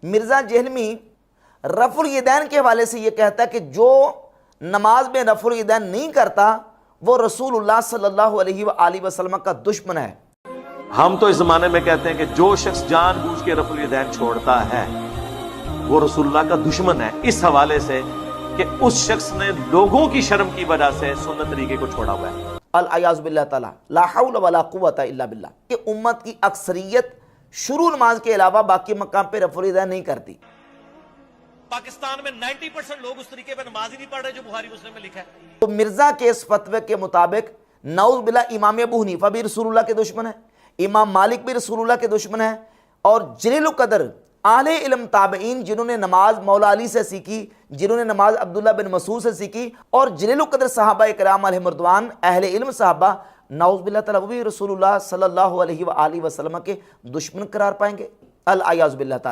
मिर्ज़ा जहलमी रफ़ुल यदैन के हवाले से ये कहता है कि जो नमाज में रफ़ुल यदैन नहीं करता वो रसूलुल्लाह सल्लल्लाहु अलैहि वसल्लम का दुश्मन है। हम तो इस जमाने में कहते हैं कि जो शख्स जानबूझ के रफ़ुल यदैन छोड़ता है वो रसूलुल्लाह का दुश्मन है, इस हवाले से कि उस शख्स ने लोगों की शर्म की वजह से सुन्नत तरीके को छोड़ा हुआ है। अल-अयाज़ु बिल्लाह ताला ला हौला वला कुव्वता इल्ला बिल्लाह कि उम्मत की अक्सरियत शुरू नमाज के अलावा बाकी मकाम पे रफ़ुल यदैन नहीं करती। पाकिस्तान में 90% लोग उस तरीके पे नमाज ही नहीं पढ़ रहे जो बुखारी मुस्लिम में लिखा है। तो मिर्जा के इस फतवे के मुताबिक नऊज़ बिल्लाह इमाम अबू हनीफा भी रसूलुल्लाह के दुश्मन है, इमाम मालिक भी रसूलुल्लाह के दुश्मन है, और जलीलुल कदर आले इल्म ताबईन जिन्होंने नमाज मौला अली से सीखी, जिन्होंने नमाज अब्दुल्ला बिन मसूद से सीखी, और जलीलुल कदर सहाबा इकराम अलैहिम रिदवान अहले इल्म सहाबा नऊज़ बिल्लाह ताला वो भी रसूलुल्लाह सल्लल्लाहु अलैहि वसल्लम के दुश्मन करार पाएंगे। अल-अयाज़ु बिल्लाह ताला।